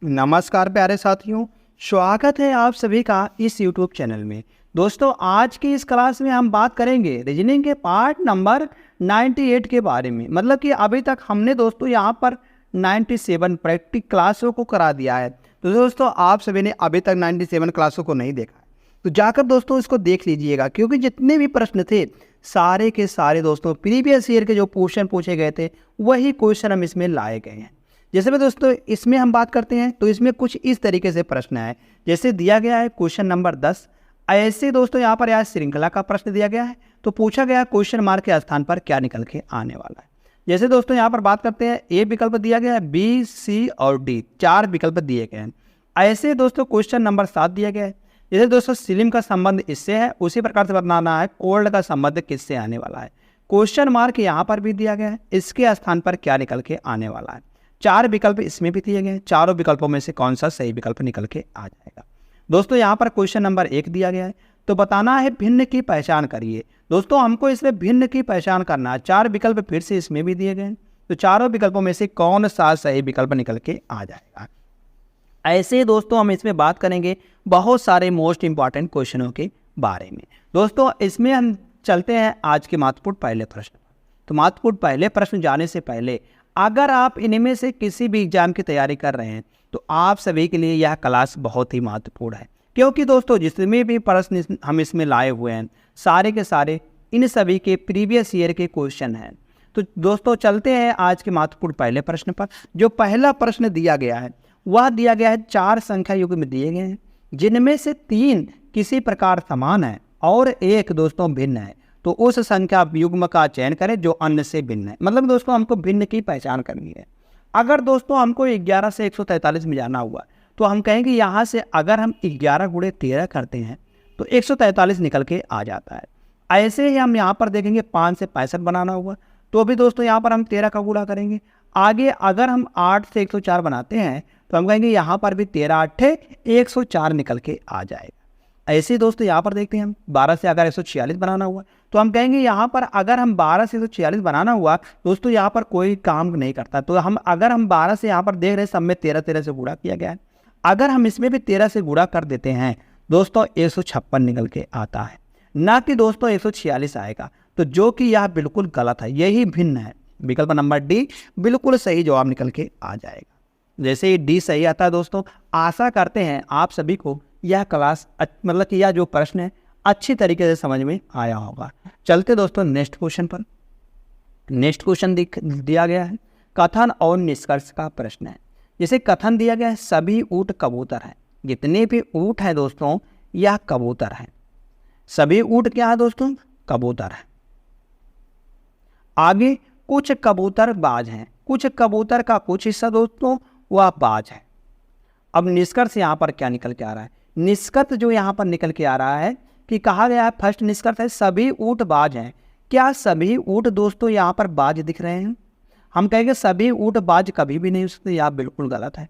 नमस्कार प्यारे साथियों, स्वागत है आप सभी का इस YouTube चैनल में। दोस्तों, आज की इस क्लास में हम बात करेंगे रीजनिंग के पार्ट नंबर 98 के बारे में। मतलब कि अभी तक हमने दोस्तों यहाँ पर 97 प्रैक्टिक क्लासों को करा दिया है। तो दोस्तों, आप सभी ने अभी तक 97 क्लासों को नहीं देखा है तो जाकर दोस्तों इसको देख लीजिएगा, क्योंकि जितने भी प्रश्न थे सारे के सारे दोस्तों प्रीवियस ईयर के जो क्वेश्चन पूछे गए थे वही क्वेश्चन हम इसमें लाए गए हैं। जैसे में दोस्तों इसमें हम बात करते हैं तो इसमें कुछ इस तरीके से प्रश्न है, जैसे दिया गया है क्वेश्चन नंबर 10। ऐसे दोस्तों यहाँ पर श्रृंखला का प्रश्न दिया गया है तो पूछा गया क्वेश्चन मार्क के स्थान पर क्या निकल के आने वाला है। जैसे दोस्तों यहाँ पर बात करते हैं, ए विकल्प दिया गया है, बी, सी और डी, 4 विकल्प दिए गए हैं। ऐसे दोस्तों क्वेश्चन नंबर 7 दिया गया है, जैसे दोस्तों सिलिम का संबंध इससे है, उसी प्रकार से बताना है कोल्ड का संबंध किससे आने वाला है। क्वेश्चन मार्क यहाँ पर भी दिया गया है, इसके स्थान पर क्या निकल के आने वाला है। 4 विकल्प इसमें भी दिए गए हैं, चारों विकल्पों में से कौन सा सही विकल्प निकल के आ जाएगा। दोस्तों यहाँ पर क्वेश्चन नंबर 1 दिया गया है, तो बताना है भिन्न की पहचान करिए। दोस्तों हमको इसमें भिन्न की पहचान करना है, 4 विकल्प फिर से इसमें भी दिए गए हैं, तो चारों विकल्पों में से कौन सा सही विकल्प निकल के आ जाएगा। ऐसे दोस्तों हम इसमें बात करेंगे बहुत सारे मोस्ट इंपॉर्टेंट क्वेश्चनों के बारे में। दोस्तों इसमें हम चलते हैं आज के महत्वपूर्ण पहले प्रश्न। तो महत्वपूर्ण पहले प्रश्न जाने से पहले, अगर आप इनमें से किसी भी एग्जाम की तैयारी कर रहे हैं तो आप सभी के लिए यह क्लास बहुत ही महत्वपूर्ण है, क्योंकि दोस्तों जितने भी प्रश्न हम इसमें लाए हुए हैं सारे के सारे इन सभी के प्रीवियस ईयर के क्वेश्चन हैं। तो दोस्तों चलते हैं आज के महत्वपूर्ण पहले प्रश्न पर। जो पहला प्रश्न दिया गया है वह दिया गया है 4 संख्या युग्म दिए गए हैं, जिनमें से 3 किसी प्रकार समान है और 1 दोस्तों भिन्न है, तो उस संख्या युग्म का चयन करें जो अन्य से भिन्न है। मतलब दोस्तों हमको भिन्न की पहचान करनी है। अगर दोस्तों हमको 11 से 143 में जाना हुआ तो हम कहेंगे यहाँ से अगर हम 11 गुणे 13 करते हैं तो 143 निकल के आ जाता है। ऐसे ही हम यहाँ पर देखेंगे 5 से 65 बनाना हुआ तो भी दोस्तों यहाँ पर हम 13 का गुणा करेंगे। आगे अगर हम 8 से 104 बनाते हैं तो हम कहेंगे यहाँ पर भी 13 8 104 निकल के आ जाएगा। ऐसे ही दोस्तों यहाँ पर देखते हैं हम 12 से अगर 146 बनाना हुआ तो हम कहेंगे यहाँ पर अगर हम 12 से 146 बनाना हुआ दोस्तों यहाँ पर कोई काम नहीं करता, तो हम 12 से यहाँ पर देख रहे हैं सब में 13 से गुणा किया गया है। अगर हम इसमें भी 13 से गुणा कर देते हैं दोस्तों 156 निकल के आता है, ना कि दोस्तों 146 आएगा, तो जो कि यह बिल्कुल गलत है, यही भिन्न है। विकल्प नंबर डी बिल्कुल सही जवाब निकल के आ जाएगा। जैसे ही डी सही आता है दोस्तों, आशा करते हैं आप सभी को यह क्लास मतलब कि यह जो प्रश्न है अच्छी तरीके से समझ में आया होगा। चलते दोस्तों नेक्स्ट क्वेश्चन पर। नेक्स्ट क्वेश्चन दिया गया है कथन और निष्कर्ष का प्रश्न है। जैसे कथन दिया गया है सभी ऊँट कबूतर हैं। जितने भी ऊँट हैं दोस्तों यह कबूतर हैं। सभी ऊँट क्या है दोस्तों? कबूतर है। आगे कुछ कबूतर बाज हैं। कुछ कबूतर का कुछ हिस्सा दोस्तों वह बाज है। अब निष्कर्ष यहाँ पर क्या निकल के आ रहा है? निष्कर्ष जो यहाँ पर निकल के आ रहा है कि कहा गया है फर्स्ट निष्कर्ष है सभी ऊँट बाज हैं। क्या सभी ऊँट दोस्तों यहाँ पर बाज दिख रहे हैं? हम कहेंगे सभी ऊँट बाज कभी भी नहीं हो सकते, यह बिल्कुल गलत है।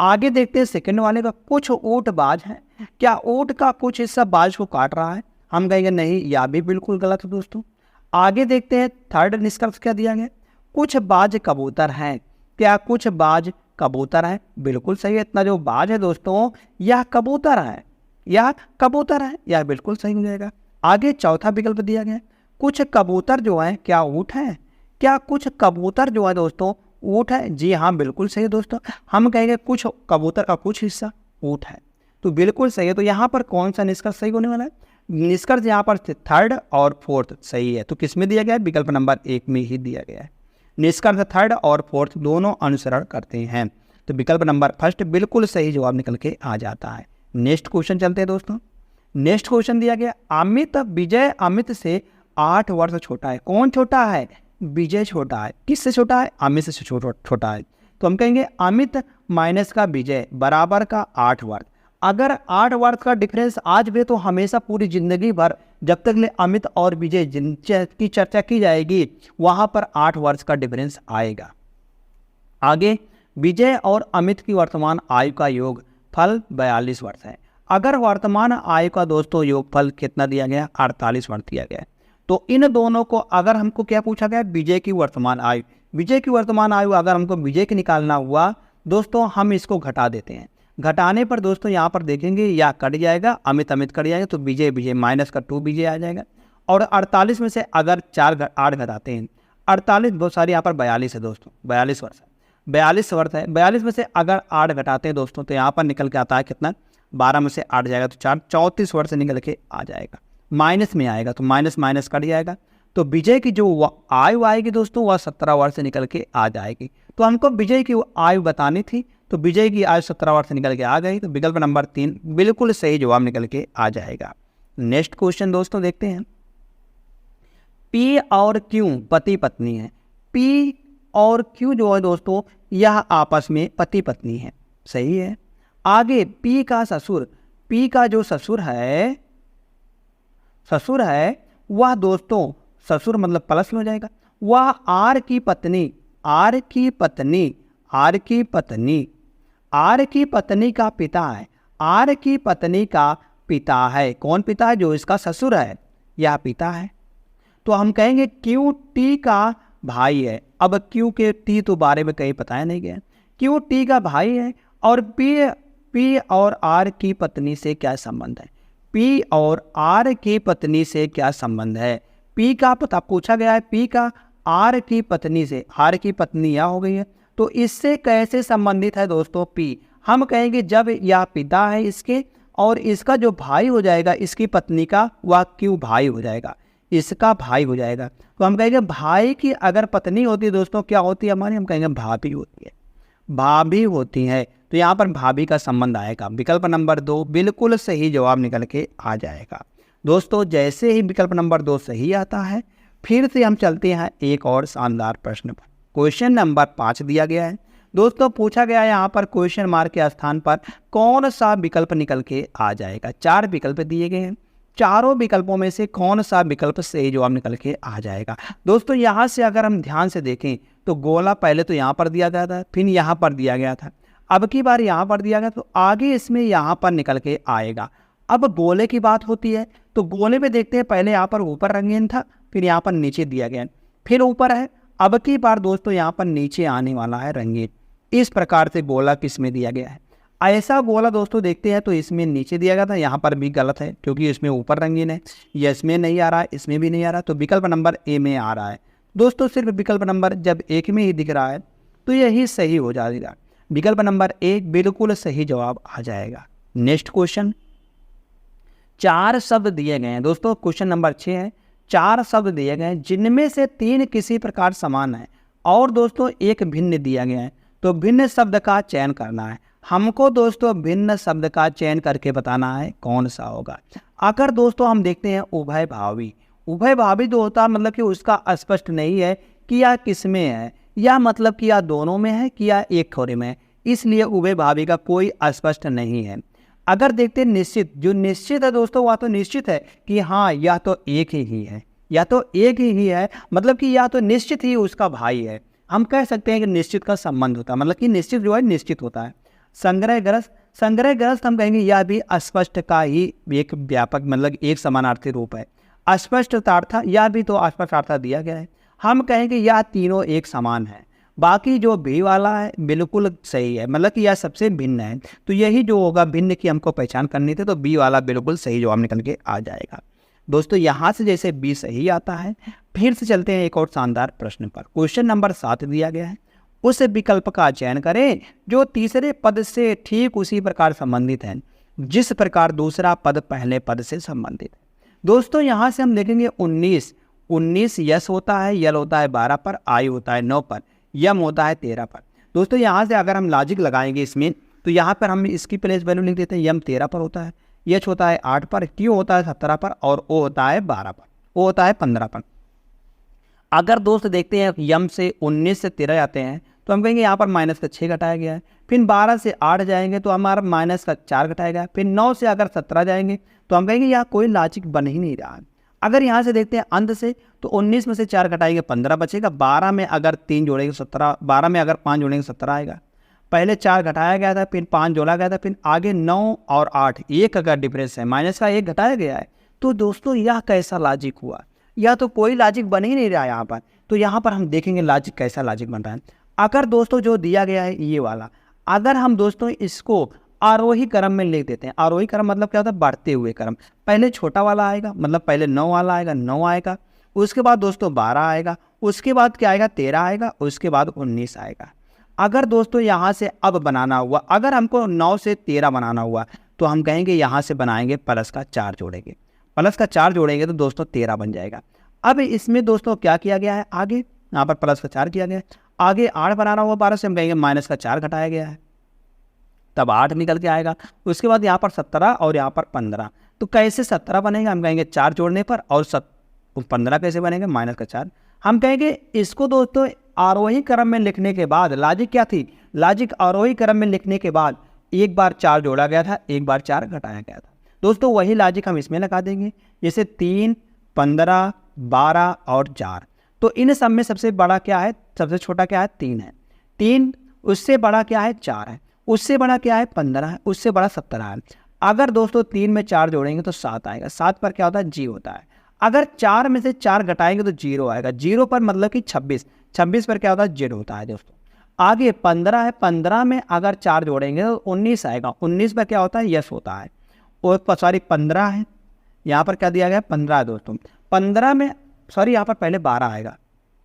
आगे देखते हैं सेकंड वाले का, कुछ ऊँट बाज हैं। क्या ऊँट का कुछ हिस्सा बाज को काट रहा है? हम कहेंगे नहीं, यह भी बिल्कुल गलत है दोस्तों। आगे देखते हैं थर्ड निष्कर्ष क्या दिया गया, कुछ बाज कबूतर हैं। क्या कुछ बाज कबूतर है? बिल्कुल सही है। इतना जो बाज है दोस्तों यह कबूतर है, यह कबूतर है, यह बिल्कुल सही हो जाएगा। आगे चौथा विकल्प दिया गया कुछ कबूतर जो है क्या ऊँट है? क्या कुछ कबूतर जो है दोस्तों ऊँट है? जी हाँ, बिल्कुल सही है दोस्तों। हम कहेंगे कुछ कबूतर का कुछ हिस्सा ऊँट है, तो बिल्कुल सही है। तो यहाँ पर कौन सा निष्कर्ष सही होने वाला है? निष्कर्ष यहाँ पर थर्ड और फोर्थ सही है। तो किस में दिया गया है? विकल्प नंबर 1 में ही दिया गया है। निष्कर्ष थर्ड और फोर्थ दोनों अनुसरण करते हैं, तो विकल्प नंबर फर्स्ट बिल्कुल सही जवाब निकल के आ जाता है। नेक्स्ट क्वेश्चन चलते हैं दोस्तों। नेक्स्ट क्वेश्चन दिया गया अमित विजय अमित से 8 वर्ष छोटा है। कौन छोटा है? विजय छोटा है। किससे छोटा है? अमित से छोटा है। तो हम कहेंगे अमित माइनस का विजय बराबर का 8 वर्ष। अगर 8 वर्ष का डिफरेंस आज भी तो हमेशा पूरी जिंदगी भर जब तक ले अमित और विजय की चर्चा की जाएगी वहाँ पर 8 वर्ष का डिफरेंस आएगा। आगे विजय और अमित की वर्तमान आयु का योग फल 42 वर्ष है। अगर वर्तमान आयु का दोस्तों योगफल कितना दिया गया? 48 वर्ष दिया गया। तो इन दोनों को अगर हमको क्या पूछा गया? विजय की वर्तमान आयु। विजय की वर्तमान आयु अगर हमको विजय की निकालना हुआ दोस्तों हम इसको घटा देते हैं। घटाने पर दोस्तों यहाँ पर देखेंगे या कट जाएगा, अमित अमित कट जाएगा, तो विजय विजय माइनस का 2 विजय आ जाएगा। और 48 में से अगर 8 घटाते हैं, 48 बहुत सारी यहाँ पर 42 है दोस्तों, 42 वर्ष है, 42 वर्ष है। 42 में से अगर 8 घटाते हैं दोस्तों तो यहाँ पर निकल के आता है कितना, 12 में से 8 जाएगा तो 4, 34 वर्ष निकल के आ जाएगा। माइनस में आएगा तो माइनस माइनस कट जाएगा, तो विजय की जो आयु आएगी दोस्तों वह 17 वर्ष निकल के आ जाएगी। तो हमको विजय की आयु बतानी थी, तो विजय की आयु 17 वर्ष निकल के आ गई, तो विकल्प नंबर 3 बिल्कुल सही जवाब निकल के आ जाएगा। नेक्स्ट क्वेश्चन दोस्तों देखते हैं। पी और क्यू पति पत्नी है। पी और क्यू जो है दोस्तों यह आपस में पति पत्नी है, सही है। आगे पी का ससुर, पी का जो ससुर है वह दोस्तों, ससुर मतलब प्लस में हो जाएगा, वह आर की पत्नी का पिता है। आर की पत्नी का पिता है। कौन पिता है? जो इसका ससुर है, यह पिता है। तो हम कहेंगे क्यू टी का भाई है। अब क्यू के टी तो बारे में कहीं बताया नहीं गया, क्यू टी का भाई है। और पी और आर की पत्नी से क्या संबंध है? पी और आर की पत्नी से क्या संबंध है? पी का पता पूछा गया है, पी का आर की पत्नी से, आर की पत्नी यह हो गई है, तो इससे कैसे संबंधित है दोस्तों पी? हम कहेंगे जब यह पिता है इसके और इसका जो भाई हो जाएगा इसकी पत्नी का, वह क्यों भाई हो जाएगा, इसका भाई हो जाएगा। तो हम कहेंगे भाई की अगर पत्नी होती है दोस्तों क्या होती है हमारी? हम कहेंगे भाभी होती है, भाभी होती है। तो यहाँ पर भाभी का संबंध आएगा। विकल्प नंबर 2 बिल्कुल सही जवाब निकल के आ जाएगा। दोस्तों जैसे ही विकल्प नंबर 2 सही आता है, फिर से हम चलते हैं एक और शानदार प्रश्न पर। क्वेश्चन नंबर 5 दिया गया है दोस्तों, पूछा गया है यहाँ पर क्वेश्चन मार्क के स्थान पर कौन सा विकल्प निकल के आ जाएगा। 4 विकल्प दिए गए हैं, चारों विकल्पों में से कौन सा विकल्प सही जवाब निकल के आ जाएगा। दोस्तों यहाँ से अगर हम ध्यान से देखें तो गोला पहले तो यहाँ पर दिया गया था, फिर यहाँ पर दिया गया था, अब की बार यहाँ पर दिया गया, तो आगे इसमें यहाँ पर निकल के आएगा। अब गोले की बात होती है तो गोले में देखते हैं, पहले यहाँ पर ऊपर रंगीन था, फिर यहाँ पर नीचे दिया गया, फिर ऊपर है, अब की बार दोस्तों यहाँ पर नीचे आने वाला है रंगीन। इस प्रकार से गोला किसमें दिया गया है? ऐसा गोला दोस्तों देखते हैं तो इसमें नीचे दिया गया था, यहाँ पर भी गलत है क्योंकि इसमें ऊपर रंगीन है, ये इसमें नहीं आ रहा है, इसमें भी नहीं आ रहा, तो विकल्प नंबर ए में आ रहा है दोस्तों। सिर्फ विकल्प नंबर जब एक में ही दिख रहा है तो यही सही हो जाएगा। विकल्प नंबर 1 बिल्कुल सही जवाब आ जाएगा। नेक्स्ट क्वेश्चन, 4 शब्द दिए गए हैं दोस्तों, क्वेश्चन नंबर 6 है। 4 शब्द दिए गए हैं जिनमें से 3 किसी प्रकार समान है और दोस्तों एक भिन्न दिया गया है, तो भिन्न शब्द का चयन करना है हमको दोस्तों। भिन्न शब्द का चयन करके बताना है कौन सा होगा। अगर दोस्तों हम देखते हैं उभय भावी, उभय भावी जो होता है मतलब कि उसका स्पष्ट नहीं है कि यह किस में है, या मतलब कि यह दोनों में है कि यह एक खोरे में है, इसलिए उभय भावी का कोई स्पष्ट नहीं है। अगर देखते हैं निश्चित, जो निश्चित है दोस्तों वह तो निश्चित है कि हाँ यह तो एक ही है, या तो एक ही है, मतलब कि या तो निश्चित ही उसका भाई है। हम कह सकते हैं कि निश्चित का संबंध होता है, मतलब कि निश्चित जो है निश्चित होता है। संग्रहग्रस्त, संग्रहग्रस्त हम कहेंगे यह भी अस्पष्ट का ही एक व्यापक मतलब एक समानार्थी रूप है। अस्पष्टार्थ, यह भी तो अस्पष्टार्थ दिया गया है। हम कहेंगे यह तीनों एक समान है। बाकी जो भी वाला है बिल्कुल सही है, मतलब कि यह सबसे भिन्न है, तो यही जो होगा भिन्न की हमको पहचान करनी थी, तो बी वाला बिल्कुल सही जवाब निकल के आ जाएगा। दोस्तों यहाँ से जैसे बी सही आता है, फिर से चलते हैं एक और शानदार प्रश्न पर। क्वेश्चन नंबर 7 दिया गया है, उस विकल्प का चयन करें जो तीसरे पद से ठीक उसी प्रकार संबंधित है जिस प्रकार दूसरा पद पहले पद से संबंधित है। दोस्तों यहाँ से हम देखेंगे 19 यस होता है, यल होता है 12 पर, आई होता है 9 पर, यम होता है 13 पर। दोस्तों यहाँ से अगर हम लॉजिक लगाएंगे इसमें, तो यहाँ पर हम इसकी प्लेस वैल्यू लिख देते हैं, यम 13 पर होता है, एच होता है 8 पर, क्यू होता है 17 पर, और ओ होता है 12 पर, ओ होता है 15 पर। अगर दोस्त देखते हैं यम से 19 से 13 आते हैं तो हम कहेंगे यहाँ पर माइनस का 6 घटाया गया है, फिर 12 से 8 जाएंगे तो हमारा माइनस का 4 घटाया गया, फिर 9 से अगर 17 जाएंगे तो हम कहेंगे यहाँ कोई लॉजिक बन ही नहीं रहा है। अगर यहाँ से देखते हैं अंत से, तो 19 में से 4 घटाएंगे 15 बचेगा, 12 में अगर 3 जोड़ेंगे 17, 12 में अगर 5 जोड़ेंगे 17 आएगा। पहले 4 घटाया गया था, फिर 5 जोड़ा गया था, फिर आगे 9 और 8 एक अगर डिफरेंस है, माइनस का 1 घटाया गया है। तो दोस्तों यह कैसा लॉजिक हुआ? यह तो कोई लॉजिक बन ही नहीं रहा यहाँ पर। तो यहाँ पर हम देखेंगे लॉजिक कैसा लॉजिक बन रहा है। अगर दोस्तों जो दिया गया है ये वाला, अगर हम दोस्तों इसको आरोही क्रम में लिख देते हैं, आरोही क्रम मतलब क्या होता है, बढ़ते हुए क्रम। पहले छोटा वाला आएगा, मतलब पहले 9 वाला आएगा, 9 आएगा, उसके बाद दोस्तों 12 आएगा, उसके बाद क्या आएगा, 13 आएगा, उसके बाद 19 आएगा। अगर दोस्तों यहाँ से अब बनाना हुआ, अगर हमको 9 से 13 बनाना हुआ तो हम कहेंगे यहाँ से बनाएंगे प्लस का 4 जोड़ेंगे, प्लस का 4 जोड़ेंगे तो दोस्तों 13 बन जाएगा। अब इसमें दोस्तों क्या किया गया है, आगे यहाँ पर प्लस का 4 किया गया है, आगे 8 बनाना हुआ 12 से, हम कहेंगे माइनस का 4 घटाया गया है, तब 8 निकल के आएगा। उसके बाद यहाँ पर 17 और यहाँ पर 15, तो कैसे 17 बनेगा, हम कहेंगे 4 जोड़ने पर, और 15 कैसे बनेगा, माइनस का 4। हम कहेंगे इसको दोस्तों आरोही क्रम में लिखने के बाद लॉजिक क्या थी, लॉजिक आरोही क्रम में लिखने के बाद एक बार 4 जोड़ा गया था, एक बार 4 घटाया गया था। दोस्तों वही लॉजिक हम इसमें लगा देंगे, जैसे 3, 15, 12 और 4। तो इन सब में सबसे बड़ा क्या है, सबसे छोटा क्या है, 3 है। 3, उससे बड़ा क्या है, 4 है, उससे बड़ा क्या है, 15 है, उससे बड़ा 17 है। अगर दोस्तों 3 में 4 जोड़ेंगे तो 7 आएगा, 7 पर क्या होता है, जी होता है। अगर 4 में से 4 घटाएंगे तो 0 आएगा, 0 पर मतलब कि 26, 26 पर क्या होता है, जेड होता है दोस्तों। आगे 15 है, 15 में अगर 4 जोड़ेंगे तो 19 आएगा, 19 पर क्या होता है, यस होता है। और सॉरी 15 है, यहाँ पर क्या दिया गया है, 15 है दोस्तों। 15 में सॉरी यहाँ पर पहले 12 आएगा,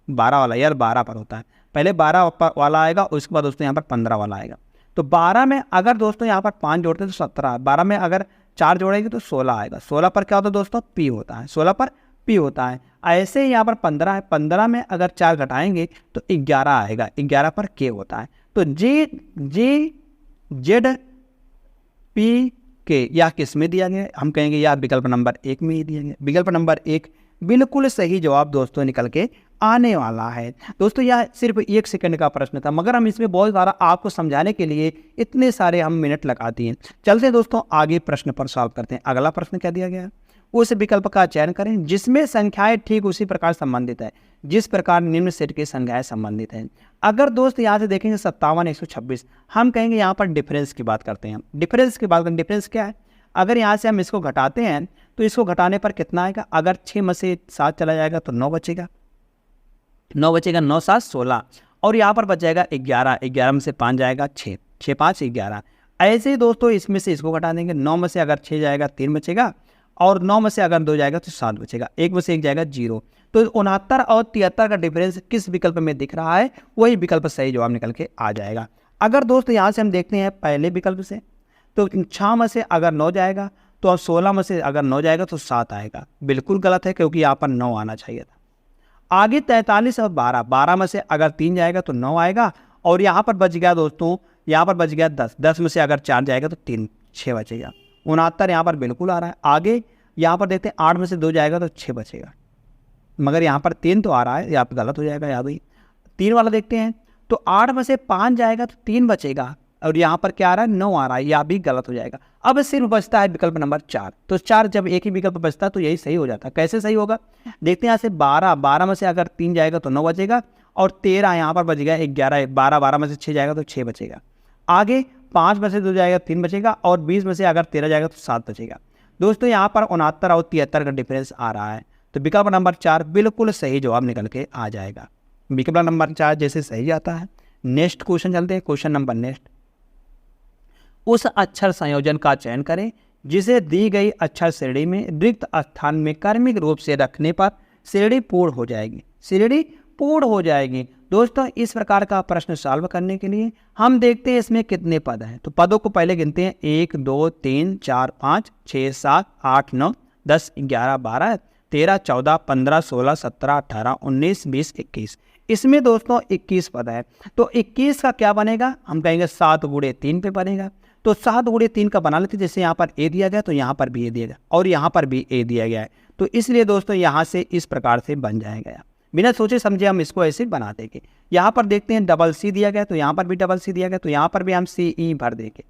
12 वाला यार 12 पर होता है, पहले 12 वाला आएगा, उसके बाद दोस्तों यहाँ पर 15 वाला आएगा। तो 12 में अगर दोस्तों यहाँ पर 5 जोड़ते हैं तो 17, 12 में अगर 4 जोड़ेंगे तो 16 आएगा, 16 पर क्या होता है दोस्तों, पी होता है, 16 पर पी होता है। ऐसे ही यहाँ पर 15 है, 15 में अगर 4 घटाएंगे तो 11 आएगा, 11 पर के होता है। तो जी जेड पी के या किस में दिया गया है, हम कहेंगे या विकल्प नंबर 1 में ही दिया गया। विकल्प नंबर 1 बिल्कुल सही जवाब दोस्तों निकल के आने वाला है। दोस्तों यह सिर्फ 1 सेकंड का प्रश्न था, मगर हम इसमें बहुत सारा आपको समझाने के लिए इतने सारे हम मिनट लगा दिए। चलते हैं दोस्तों आगे प्रश्न पर सॉल्व करते हैं। अगला प्रश्न क्या दिया गया है, उस विकल्प का चयन करें जिसमें संख्याएं ठीक उसी प्रकार संबंधित है जिस प्रकार निम्न सेट की संख्याएं संबंधित हैं। अगर दोस्त यहाँ से देखेंगे 57, 126, हम कहेंगे यहाँ पर डिफरेंस की बात करते हैं। डिफरेंस की बात करें, डिफरेंस क्या है, अगर यहाँ से हम इसको घटाते हैं तो इसको घटाने पर कितना आएगा, अगर 6 में से 7 चला जाएगा तो 9 बचेगा, 9 बचेगा, 9 7 16, और यहाँ पर बच जाएगा 11, 11 में से 5 जाएगा 6, 6 5 11। ऐसे ही दोस्तों इसमें से इसको घटा देंगे, 9 में से अगर 6 जाएगा 3 बचेगा, और 9 में से अगर 2 जाएगा तो 7 बचेगा, 1 में से 1 जाएगा 0। तो 69 और 73 का डिफरेंस किस विकल्प में दिख रहा है, वही विकल्प सही जवाब निकल के आ जाएगा। अगर दोस्त यहाँ से हम देखते हैं पहले विकल्प से, तो 6 में से अगर 9 जाएगा तो अब 16 में से अगर 9 जाएगा तो 7 आएगा, बिल्कुल गलत है क्योंकि यहाँ पर 9 आना चाहिए था। आगे 43 और 12, 12 में से अगर 3 जाएगा तो 9 आएगा, और यहाँ पर बच गया दोस्तों, यहाँ पर बच गया 10, 10 में से अगर 4 जाएगा तो 3, 6 बचेगा। 69 यहाँ पर बिल्कुल आ रहा है। आगे यहाँ पर देखते हैं 8 में से 2 जाएगा तो 6 बचेगा, मगर यहाँ पर 3 तो आ रहा है, यहाँ पर गलत हो जाएगा। यहाँ भी 3 वाला देखते हैं, तो 8 में से 5 जाएगा तो 3 बचेगा, और यहाँ पर क्या आ रहा है, 9 आ रहा है, यह भी गलत हो जाएगा। अब सिर्फ बचता है विकल्प नंबर 4। तो 4 जब एक ही विकल्प बचता है तो यही सही हो जाता है। कैसे सही होगा, देखते हैं यहाँ से 12, 12 में से अगर 3 जाएगा तो 9 बचेगा, और 13 यहाँ पर बच गया 11, 12, 12 में से 6 जाएगा तो 6 बचेगा। आगे 5 में से 2 जाएगा 3 बचेगा, और 20 में से अगर 13 जाएगा तो 7 बचेगा। दोस्तों यहाँ पर 69 और 73 का डिफरेंस आ रहा है, तो विकल्प नंबर 4 बिल्कुल सही जवाब निकल के आ जाएगा। विकल्प नंबर 4 जैसे सही जाता है। नेक्स्ट क्वेश्चन चलते हैं, क्वेश्चन नंबर नेक्स्ट। उस अक्षर संयोजन का चयन करें जिसे दी गई अक्षर श्रेणी में रिक्त स्थान में क्रमिक रूप से रखने पर श्रेणी पूर्ण हो जाएगी, श्रेणी पूर्ण हो जाएगी। दोस्तों इस प्रकार का प्रश्न सॉल्व करने के लिए हम देखते हैं इसमें कितने पद हैं। तो पदों को पहले गिनते हैं, 1 2 3 4 5 6 7 8 9 10 11 12 13 14 15 16 17 18 19 20 21। इसमें दोस्तों 21 पद है। तो 21 का क्या बनेगा, हम कहेंगे 7 गुणे 3 पे बनेगा। तो 7 गुणे 3 का बना लेते, जैसे यहाँ पर ए दिया गया तो यहाँ पर भी ए दिया गया, और यहाँ पर भी ए दिया गया है। तो इसलिए दोस्तों यहाँ से इस प्रकार से बन जाएगा। बिना सोचे समझे हम इसको ऐसे बना देंगे। यहाँ पर देखते हैं डबल सी दिया गया, तो यहाँ पर भी डबल सी दिया गया, तो यहाँ पर भी हम सी ई भर देंगे।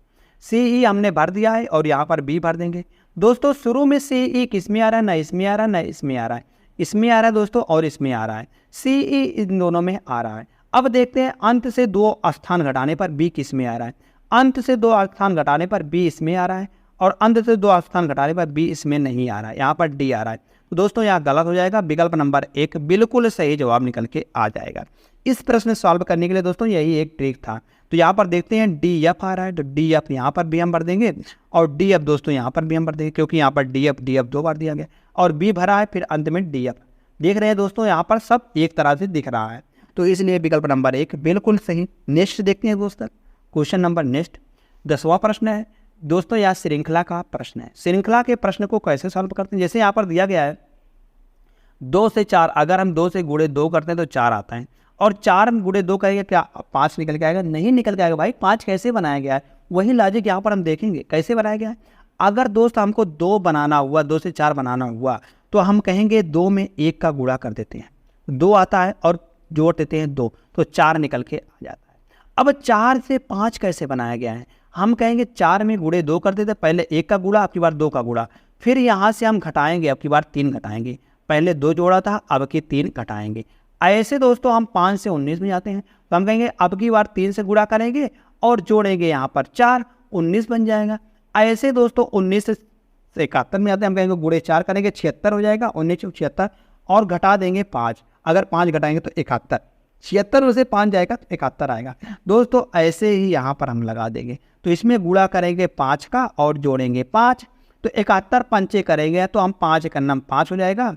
सी ई हमने भर दिया है, और यहाँ पर बी भर देंगे। दोस्तों शुरू में सी ई किस में आ रहा है, ना इसमें आ रहा है ना इसमें आ रहा है, इसमें आ रहा है दोस्तों, और इसमें आ रहा है। सी ई इन दोनों में आ रहा है। अब देखते हैं अंत से 2 स्थान घटाने पर बी किस में आ रहा है। अंत से 2 स्थान घटाने पर बी इसमें आ रहा है, और अंत से 2 स्थान घटाने पर बी इसमें नहीं आ रहा है, यहाँ पर डी आ रहा है। तो दोस्तों यहाँ गलत हो जाएगा। विकल्प नंबर 1 बिल्कुल सही जवाब निकल के आ जाएगा। इस प्रश्न सॉल्व करने के लिए दोस्तों यही एक ट्रिक था। तो यहाँ पर देखते हैं डी एफ आ रहा है, तो डी एफ यहाँ पर भी हम भर देंगे और डी एफ दोस्तों यहाँ पर भी हम भर देंगे, क्योंकि यहाँ पर डी एफ 2 बार दिया गया और बी भरा है, फिर अंत में डी एफ। देख रहे हैं दोस्तों यहाँ पर सब एक तरह से दिख रहा है, तो इसलिए विकल्प नंबर 1 बिल्कुल सही। नेक्स्ट देखते हैं दोस्तों, क्वेश्चन नंबर नेक्स्ट 10वां प्रश्न है दोस्तों, यह श्रृंखला का प्रश्न है। श्रृंखला के प्रश्न को कैसे सॉल्व करते हैं, जैसे यहाँ पर दिया गया है 2 से 4, अगर हम 2 से गुणे 2 करते हैं तो 4 आता है, और 4 गुणे 2 करेंगे क्या 5 निकल के आएगा? नहीं निकल के आएगा भाई। 5 कैसे बनाया गया है, वही लॉजिक यहाँ पर हम देखेंगे कैसे बनाया गया है। अगर दोस्त हमको 2 बनाना हुआ, 2 से 4 बनाना हुआ, तो हम कहेंगे 2 में 1 का गुणा कर देते हैं, 2 आता है और जोड़ देते हैं 2, तो 4 निकल के आ जाता है। अब 4 से 5 कैसे बनाया गया है, हम कहेंगे 4 में गुणे 2 कर देते हैं, पहले 1 का गुणा, अब की बार 2 का गुणा, फिर यहाँ से हम घटाएंगे, अब की बार 3 घटाएंगे, पहले 2 जोड़ा था, अब की 3 घटाएंगे। ऐसे दोस्तों हम 5 से 19 में जाते हैं, तो हम कहेंगे अब की बार 3 से गुणा करेंगे और जोड़ेंगे यहाँ पर 4, 19 बन जाएगा। ऐसे दोस्तों 19 से 71 में आते हैं, हम कहेंगे गुणे 4 करेंगे 76 हो जाएगा, 19 76 और घटा देंगे 5, अगर 5 घटाएंगे तो 71, 76 में से 5 जाएगा तो 71 आएगा। दोस्तों ऐसे ही यहाँ पर हम लगा देंगे, तो इसमें गुणा करेंगे 5 का और जोड़ेंगे 5, तो 71 पंचे करेंगे तो हम 5 एकन्नम 5 हो जाएगा,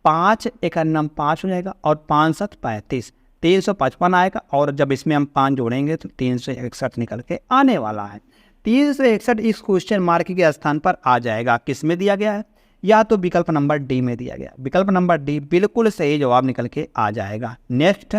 5 एकन्नम 5 हो जाएगा और 5 7 35, 355 आएगा, और जब इसमें हम 5 जोड़ेंगे तो 361 निकल के आने वाला है। 361 इस क्वेश्चन मार्क के स्थान पर आ जाएगा। किस में दिया गया है, या तो विकल्प नंबर डी में दिया गया। विकल्प नंबर डी बिल्कुल सही जवाब निकल के आ जाएगा। नेक्स्ट,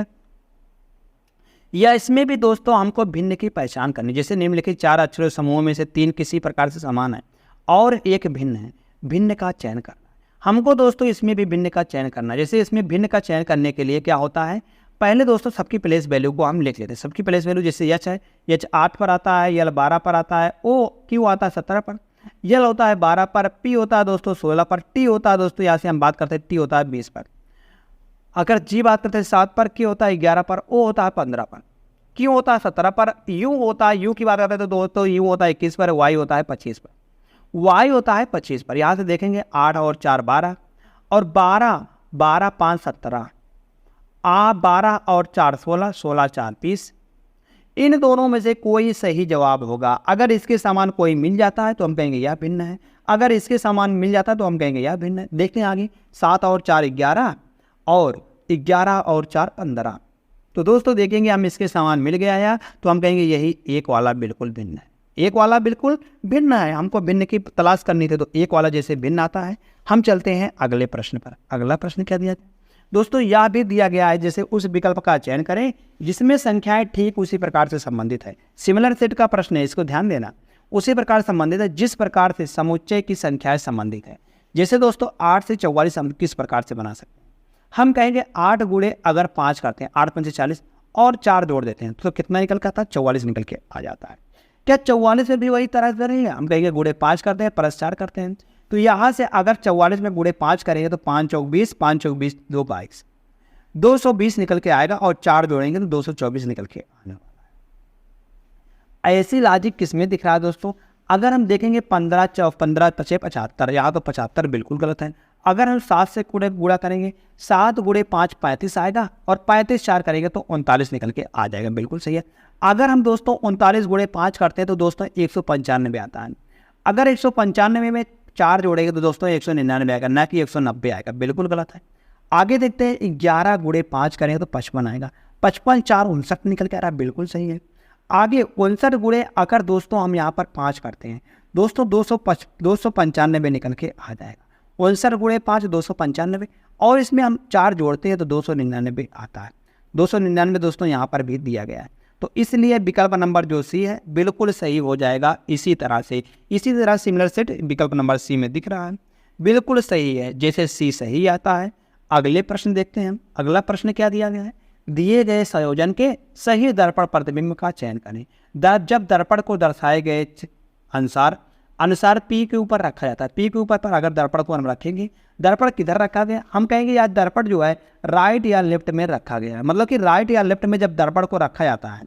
या इसमें भी दोस्तों हमको भिन्न की पहचान करनी, जैसे निम्नलिखित 4 अक्षरों समूह में से 3 किसी प्रकार से समान है और एक भिन्न है, भिन्न का चयन करना। हमको दोस्तों इसमें भी भिन्न का चयन करना। जैसे इसमें भिन्न का चयन करने के लिए क्या होता है, पहले दोस्तों सबकी प्लेस वैल्यू को हम लिख लेते हैं। सबकी प्लेस वैल्यू जैसे एच है, एच 8 पर आता है, यल 12 पर आता है, ओ क्यू आता है 17 पर, यल होता है 12 पर, पी होता है दोस्तों 16 पर, टी होता है दोस्तों यहाँ से हम बात करते हैं टी होता है 20 पर, अगर जी बात करते हैं 7 पर, के होता है 11 पर, ओ होता है 15 पर, क्यू होता है 17 पर, यू होता है, यू की बात करते हैं तो दोस्तों यू होता है 21 पर, वाई होता है 25 पर, वाई होता है 25 पर। यहाँ से देखेंगे 8 और 4 12 और 12 12 5 17, 12 और 4 16, 16 4 20। इन दोनों में से कोई सही जवाब होगा। अगर इसके समान कोई मिल जाता है तो हम कहेंगे यह भिन्न है, अगर इसके समान मिल जाता है तो हम कहेंगे यह भिन्न है। देखते हैं आगे, 7 और 4 11 और 11 और 4 15। तो दोस्तों देखेंगे हम इसके समान मिल गया है तो हम कहेंगे यही एक वाला बिल्कुल भिन्न है, एक वाला बिल्कुल भिन्न है। हमको भिन्न की तलाश करनी थी, तो एक वाला जैसे भिन्न आता है। हम चलते हैं अगले प्रश्न पर। अगला प्रश्न क्या दिया दोस्तों, यह भी दिया गया है, जैसे उस विकल्प का चयन करें जिसमें संख्याएं ठीक उसी प्रकार से संबंधित है। सिमिलर सेट का प्रश्न है, इसको ध्यान देना। उसी प्रकार संबंधित है जिस प्रकार से समुच्चय की संख्याएं संबंधित है। जैसे दोस्तों 8 से 44 हम किस प्रकार से बना सकते हैं, हम कहेंगे 8 गुणे अगर 5 करते हैं, 8 5 40 और 4 जोड़ देते हैं तो कितना निकल के आता है, 44 निकल के आ जाता है। क्या 44 में भी वही तरह से रहेगा, हम कहेंगे गुणे 5 करते हैं प्लस 4 करते हैं, तो यहाँ से अगर 44 में गुणे 5 करेंगे तो 5 चौक 20, 5 चौक 20 2 22, 220 निकल के आएगा, और 4 जोड़ेंगे तो 224 निकल के आने वाला है। ऐसी लॉजिक किसमें दिख रहा है दोस्तों, अगर हम देखेंगे 15 15 5 75, यहाँ तो 75 बिल्कुल गलत है। अगर हम 7 से गुणा करेंगे, 7 गुणे 5 35 आएगा, और 35 4 करेंगे तो 39 निकल के आ जाएगा, बिल्कुल सही है। अगर हम दोस्तों 39 गुणे 5 करते हैं तो दोस्तों 195 आता है। अगर 195 में 4 जोड़ेंगे तो दोस्तों 199 आएगा, ना कि 190 आएगा, बिल्कुल गलत है। आगे देखते हैं 11 गुणे 5 करेंगे तो 55 आएगा, 55 4 59 निकल के आ रहा है, बिल्कुल सही है। आगे 59 गुणे अगर दोस्तों हम यहाँ पर 5 करते हैं दोस्तों 295 निकल के आ जाएगा। 59 गुणे 5 295, और इसमें हम 4 जोड़ते हैं तो 299 आता है। 299 दोस्तों यहाँ पर भी दिया गया है, तो इसलिए विकल्प नंबर जो सी है बिल्कुल सही हो जाएगा। इसी तरह सिमिलर सेट विकल्प नंबर सी में दिख रहा है, बिल्कुल सही है, जैसे सी सही आता है। अगले प्रश्न देखते हैं हम। अगला प्रश्न क्या दिया गया है, दिए गए संयोजन के सही दर्पण प्रतिबिंब का चयन करें। जब दर्पण को दर्शाए गए अनुसार पी के ऊपर रखा जाता है, पी के ऊपर पर अगर दर्पण को हम रखेंगे, दर्पण किधर रखा गया, हम कहेंगे यार दर्पण जो है राइट या लेफ्ट में रखा गया है। मतलब कि राइट या लेफ्ट में जब दर्पण को रखा जाता है,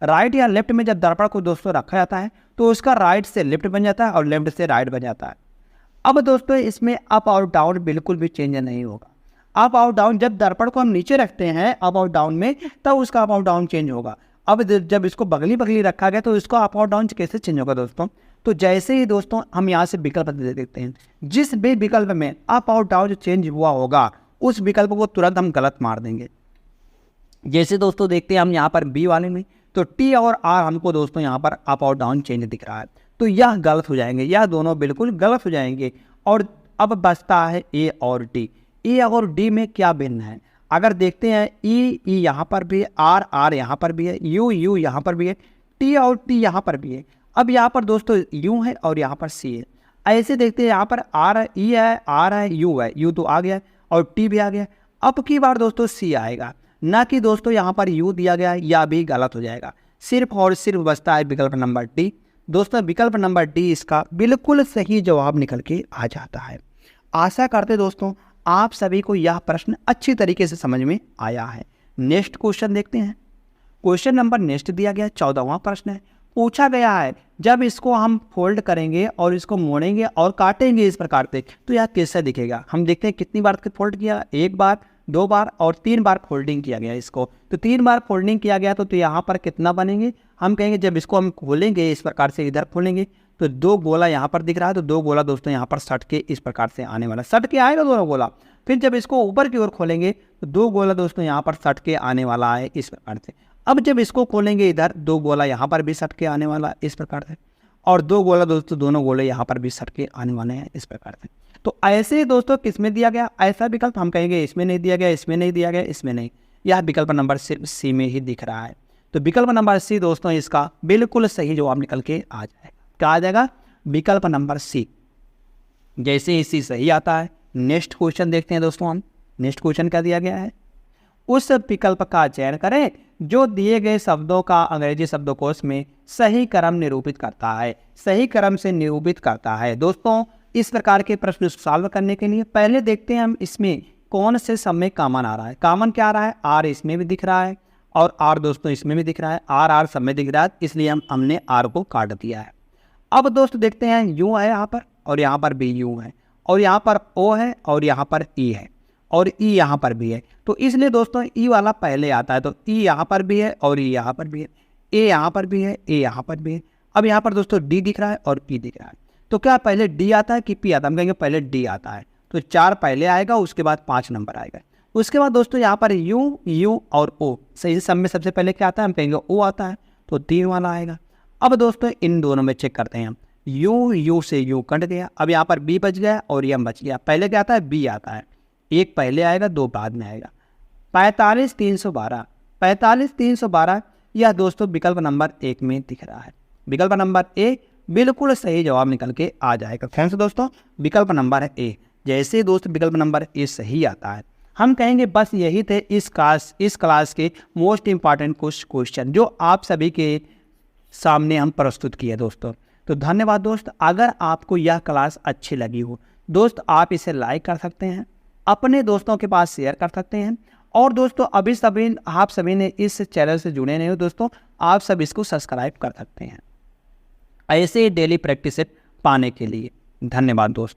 राइट या लेफ्ट में जब दर्पण को दोस्तों रखा जाता है तो उसका राइट से लेफ्ट बन जाता है और लेफ्ट से राइट बन जाता है। अब दोस्तों इसमें अप और डाउन बिल्कुल भी चेंज नहीं होगा। अप और डाउन, जब दर्पण को हम नीचे रखते हैं अप और डाउन में, तब उसका अप और डाउन चेंज होगा। अब जब इसको बगली बगली रखा गया तो इसको अप और डाउन कैसे चेंज होगा दोस्तों? तो जैसे ही दोस्तों हम यहाँ से विकल्प दे देते हैं, जिस भी विकल्प में अप और डाउन चेंज हुआ होगा उस विकल्प को तुरंत हम गलत मार देंगे। जैसे दोस्तों देखते हैं हम यहाँ पर बी वाले में, तो टी और आर हमको दोस्तों यहाँ पर अप और डाउन चेंज दिख रहा है, तो यह गलत हो जाएंगे, यह दोनों बिल्कुल गलत हो जाएंगे। और अब बचता है ए और डी। ए और डी में क्या भिन्न है? अगर देखते हैं ई यहाँ पर भी है, आर यहाँ पर भी है, यू यहाँ पर भी है, टी और टी यहाँ पर भी है। अब यहाँ पर दोस्तों यू है और यहाँ पर सी है। ऐसे देखते हैं यहाँ पर आर ई है, आर है, यू तो आ गया और टी भी आ गया। अब की बार दोस्तों सी आएगा, ना कि दोस्तों यहाँ पर यू दिया गया है, या भी गलत हो जाएगा। सिर्फ और सिर्फ बचता है विकल्प नंबर डी। दोस्तों विकल्प नंबर डी इसका बिल्कुल सही जवाब निकल के आ जाता है। आशा करते दोस्तों आप सभी को यह प्रश्न अच्छी तरीके से समझ में आया है। नेक्स्ट क्वेश्चन देखते हैं। क्वेश्चन नंबर नेक्स्ट दिया गया 14वां प्रश्न है। पूछा गया है जब इसको हम फोल्ड करेंगे और इसको मोड़ेंगे और काटेंगे इस प्रकार से तो यह कैसा दिखेगा? हम देखते हैं कितनी बार फोल्ड किया, एक बार, दो बार और तीन बार फोल्डिंग किया गया इसको। तो तीन बार फोल्डिंग किया गया तो यहाँ पर कितना बनेंगे? हम कहेंगे जब इसको हम खोलेंगे इस प्रकार से, इधर खोलेंगे तो दो गोला यहाँ पर दिख रहा है, तो दो गोला दोस्तों यहाँ पर सट के इस प्रकार से आने वाला, सट के आएगा दोनों गोला। फिर जब इसको ऊपर की ओर खोलेंगे तो दो गोला दोस्तों यहाँ पर सट के आने वाला है इस प्रकार से। अब जब इसको खोलेंगे इधर, दो गोला यहाँ पर भी सट के आने वाला इस प्रकार से, और दो गोला दोस्तों दोनों गोले यहाँ पर भी सट के आने वाले हैं इस प्रकार से। तो ऐसे ही दोस्तों किस में दिया गया? ऐसा विकल्प हम कहेंगे इसमें नहीं दिया गया, इसमें नहीं दिया गया, इसमें नहीं, यह विकल्प नंबर सिर्फ सी में ही दिख रहा है। तो विकल्प नंबर सी दोस्तों इसका बिल्कुल सही जवाब निकल के आ जाएगा। क्या आ जाएगा? विकल्प नंबर सी। जैसे ही सी सही आता है, नेक्स्ट क्वेश्चन देखते हैं दोस्तों हम। नेक्स्ट क्वेश्चन क्या दिया गया है? उस विकल्प का चयन करें जो दिए गए शब्दों का अंग्रेजी शब्दकोश में सही क्रम निरूपित करता है। सही क्रम से निरूपित करता है। दोस्तों इस प्रकार के प्रश्न सॉल्व करने के लिए पहले देखते हैं हम इसमें कौन से सब में कॉमन आ रहा है। कॉमन क्या आ रहा है? आर इसमें भी दिख रहा है और आर दोस्तों इसमें भी दिख रहा है, आर सब में दिख रहा है, इसलिए हमने आर को काट दिया है। अब दोस्तों देखते हैं यू है यहाँ पर और यहाँ पर भी यू है, और यहाँ पर ओ है और यहाँ पर ई है, और ई यहाँ पर भी है। तो इसलिए दोस्तों ई वाला पहले आता है, तो ई यहाँ पर भी है और ई यहाँ पर भी है, ए यहाँ पर भी है, ए यहाँ पर भी है। अब यहाँ पर दोस्तों डी दिख रहा है और पी दिख रहा है, तो क्या पहले डी आता है कि पी आता है? हम कहेंगे पहले डी आता है, तो 4 पहले आएगा, उसके बाद 5 नंबर आएगा। उसके बाद दोस्तों यहाँ पर यू और ओ, सही सब में सबसे पहले क्या आता है? हम कहेंगे ओ आता है, तो 3 वाला आएगा। अब दोस्तों इन दोनों में चेक करते हैं हम, यू से यू कट गया, अब यहाँ पर बी बच गया और यम बच गया। पहले क्या आता है? बी आता है, एक पहले आएगा, दो बाद में आएगा। 45 312, 45 312 यह दोस्तों विकल्प नंबर 1 में दिख रहा है। विकल्प नंबर ए बिल्कुल सही जवाब निकल के आ जाएगा। फ्रेंड्स दोस्तों विकल्प नंबर ए। जैसे दोस्त विकल्प नंबर ए सही आता है, हम कहेंगे बस यही थे इस क्लास के मोस्ट इंपॉर्टेंट कुछ क्वेश्चन जो आप सभी के सामने हम प्रस्तुत किए दोस्तों। तो धन्यवाद दोस्त। अगर आपको यह क्लास अच्छी लगी हो दोस्त, आप इसे लाइक कर सकते हैं, अपने दोस्तों के पास शेयर कर सकते हैं, और दोस्तों आप सभी ने इस चैनल से जुड़े नहीं हो दोस्तों, आप सब इसको सब्सक्राइब कर सकते हैं ऐसे ही डेली प्रैक्टिस पाने के लिए। धन्यवाद दोस्त।